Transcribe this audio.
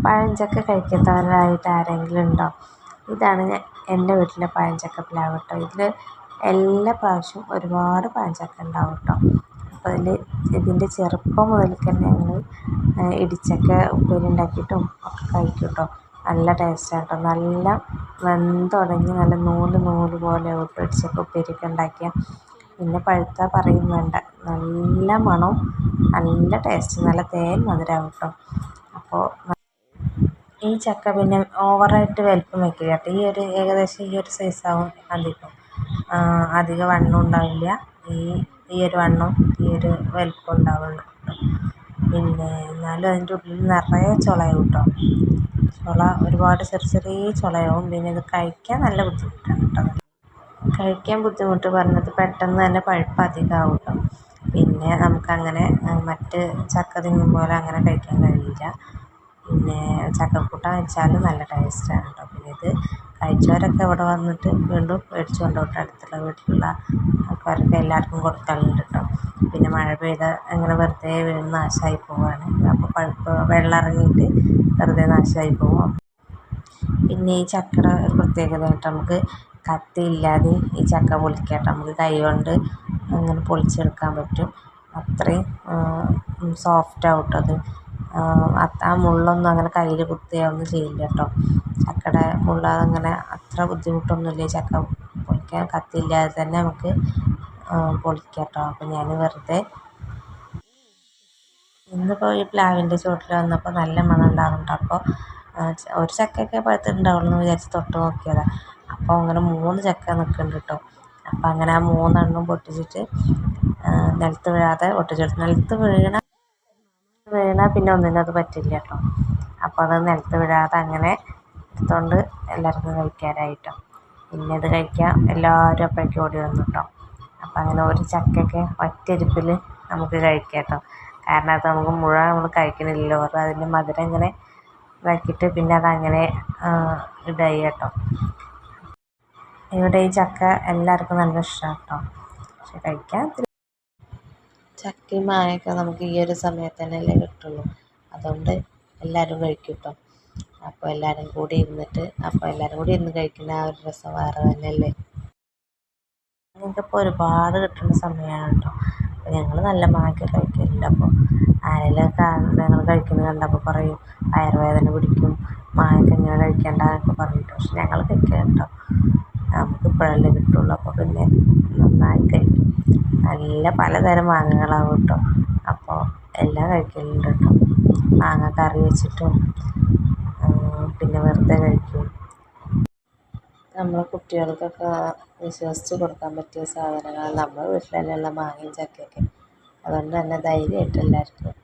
പഴഞ്ചക്ക കഴിക്കാത്തവരായിട്ട് ആരെങ്കിലും ഉണ്ടോ? ഇതാണ് എൻ്റെ വീട്ടിലെ പഴഞ്ചക്ക പ്ലാവ് കേട്ടോ. ഇതിൽ എല്ലാ പ്രാവശ്യവും ഒരുപാട് പഴഞ്ചക്ക ഉണ്ടാവും കേട്ടോ. അപ്പോൾ ഇതിൻ്റെ ചെറുപ്പം മുതൽ തന്നെ ഞങ്ങൾ ഇടിച്ചക്ക ഉപ്പേരി ഉണ്ടാക്കിയിട്ടും ഒക്കെ കഴിക്കും കേട്ടോ. നല്ല ടേസ്റ്റാണ് കേട്ടോ. നല്ല വെന്തുടങ്ങി നല്ല നൂല് നൂല് പോലെ ഇടിച്ചക്ക ഉപ്പേരിയൊക്കെ ഉണ്ടാക്കിയാൽ പിന്നെ പഴുത്താൽ പറയും വേണ്ട, നല്ല മണം, നല്ല ടേസ്റ്റ്, നല്ല തേൻ മധുരമാവും കേട്ടോ. അപ്പോൾ ഈ ചക്ക പിന്നെ ഓവറായിട്ട് വലിപ്പം വയ്ക്കില്ല കേട്ടോ. ഏകദേശം ഈ ഒരു സൈസാവും അധികം വണ്ണം ഉണ്ടാവില്ല. ഈ ഒരു വണ്ണം ഈ ഒരു വലിപ്പം ഉണ്ടാവുള്ളൂ. പിന്നെ എന്നാലും അതിൻ്റെ ഉള്ളിൽ നിറയെ ചുളയാവും കേട്ടോ. ചുള ഒരുപാട് ചെറിയ ചുളയാവും. പിന്നെ ഇത് കഴിക്കാൻ നല്ല ബുദ്ധിമുട്ടാണ് കേട്ടോ. കഴിക്കാൻ ബുദ്ധിമുട്ട് പറഞ്ഞത് പെട്ടെന്ന് തന്നെ പഴുപ്പ് അധികമാവും കേട്ടോ. പിന്നെ നമുക്കങ്ങനെ മറ്റ് ചക്ക തിന്നും പോലെ അങ്ങനെ കഴിക്കാൻ കഴിയില്ല. പിന്നെ ചക്കക്കൂട്ടാൻ വെച്ചാലും നല്ല ടേസ്റ്റാണ് കേട്ടോ. പിന്നെ ഇത് കഴിച്ചവരൊക്കെ ഇവിടെ വന്നിട്ട് വീണ്ടും മേടിച്ചു കൊണ്ടുപോകും. അടുത്തുള്ള വീട്ടിലുള്ള ആൾക്കാർക്ക് എല്ലാവർക്കും കൊടുക്കലുണ്ട് കേട്ടോ. പിന്നെ മഴ പെയ്ത അങ്ങനെ വെറുതെ വീണ് നാശമായി പോവുകയാണ്. അപ്പോൾ പഴുപ്പ് വെള്ളം ഇറങ്ങിയിട്ട് വെറുതെ നാശമായി പോവും. പിന്നെ ഈ ചക്കയുടെ ഒരു പ്രത്യേകത ആയിട്ട് നമുക്ക് കത്തിയില്ലാതെ ഈ ചക്ക പൊളിക്കാം കേട്ടോ. നമുക്ക് കൈ കൊണ്ട് അങ്ങനെ പൊളിച്ചെടുക്കാൻ പറ്റും. അത്രയും സോഫ്റ്റാവും കേട്ടോ അത്. ആ മുള്ളൊന്നും അങ്ങനെ കയ്യിൽ കുത്തുകയൊന്നും ചെയ്യില്ല കേട്ടോ. ചക്കയുടെ മുള്ള അങ്ങനെ അത്ര ബുദ്ധിമുട്ടൊന്നുമില്ല. ചക്ക പൊളിക്കാൻ കത്തിയില്ലാതെ തന്നെ നമുക്ക് പൊളിക്കാം കേട്ടോ. അപ്പോൾ ഞാൻ വെറുതെ ഇന്നിപ്പോൾ ഈ പ്ലാവിൻ്റെ ചുവട്ടിൽ വന്നപ്പോൾ നല്ല മണം ഉണ്ടാകുന്നുണ്ട്. അപ്പോൾ ഒരു ചക്കയൊക്കെ പഴുത്തിട്ടുണ്ടാവുള്ളൂ എന്ന് വിചാരിച്ച് തൊട്ട് നോക്കിയതാണ്. അപ്പോൾ അങ്ങനെ 3 ചക്ക നിൽക്കുന്നുണ്ട് കേട്ടോ. അപ്പോൾ അങ്ങനെ ആ 3 പൊട്ടിച്ചിട്ട് നിലത്ത് വീഴാതെ പൊട്ടിച്ചെടുത്തു. നിലത്ത് വീണാൽ പിന്നെ ഒന്നിനും അത് പറ്റില്ല കേട്ടോ. അപ്പോൾ അത് നിലത്ത് വീഴാതെ അങ്ങനെ എടുത്തുകൊണ്ട് എല്ലാവർക്കും കഴിക്കാനായിട്ടോ. പിന്നെ ഇത് കഴിക്കാൻ എല്ലാവരും അപ്പോഴേക്കും ഓടി വന്നു കേട്ടോ. അപ്പം അങ്ങനെ ഒരു ചക്കയൊക്കെ ഒറ്റയിരിപ്പിൽ നമുക്ക് കഴിക്കാം കേട്ടോ. കാരണം അത് നമുക്ക് മുഴുവൻ നമ്മൾ കഴിക്കണില്ലല്ലോ. അപ്പോൾ അതിൻ്റെ മധുരം ഇങ്ങനെ ഇതാക്കിയിട്ട് പിന്നെ അതങ്ങനെ ഇതായി കേട്ടോ. ഇവിടെ ഈ ചക്ക എല്ലാവർക്കും നല്ല ഇഷ്ടമാണ് കേട്ടോ. പക്ഷെ കഴിക്കാൻ ചക്കയും മാങ്ങയൊക്കെ നമുക്ക് ഈ ഒരു സമയത്ത് തന്നെയല്ലേ കിട്ടുള്ളൂ. അതുകൊണ്ട് എല്ലാവരും കഴിക്കും കേട്ടോ. അപ്പോൾ എല്ലാവരും കൂടി ഇരുന്ന് കഴിക്കുന്ന ആ ഒരു രസം വേറെ തന്നെയല്ലേ. ഞങ്ങൾക്കിപ്പോൾ ഒരുപാട് കിട്ടുന്ന സമയമാണ് കേട്ടോ. അപ്പോൾ ഞങ്ങൾ നല്ല മാങ്ങയൊക്കെ കഴിക്കലുണ്ട്. അപ്പോൾ ആരെങ്കിലുമൊക്കെ ഞങ്ങൾ കഴിക്കുന്നത് കണ്ടപ്പോൾ പറയും വയറുവേദന പിടിക്കും, മാങ്ങയൊക്കെ ഇങ്ങനെ കഴിക്കേണ്ട എന്നൊക്കെ പറഞ്ഞിട്ട്. പക്ഷെ ഞങ്ങൾ കഴിക്കുക കേട്ടോ. നമുക്ക് ഇപ്പോഴല്ലേ കിട്ടുള്ളൂ. അപ്പോൾ പിന്നെ നന്നായി കഴിക്കും. നല്ല പലതരം മാങ്ങകളാവും കേട്ടോ. അപ്പോൾ എല്ലാം കഴിക്കലുണ്ട് കേട്ടോ. മാങ്ങ കറി വെച്ചിട്ടും പിന്നെ വെറുതെ കഴിക്കും. നമ്മളെ കുട്ടികൾക്കൊക്കെ വിശ്വസിച്ച് കൊടുക്കാൻ പറ്റിയ സാധനങ്ങളാണ്. നമ്മുടെ വീട്ടിൽ തന്നെയുള്ള മാങ്ങയും ചക്കയൊക്കെ. അതുകൊണ്ട് തന്നെ ധൈര്യമായിട്ട് എല്ലാവർക്കും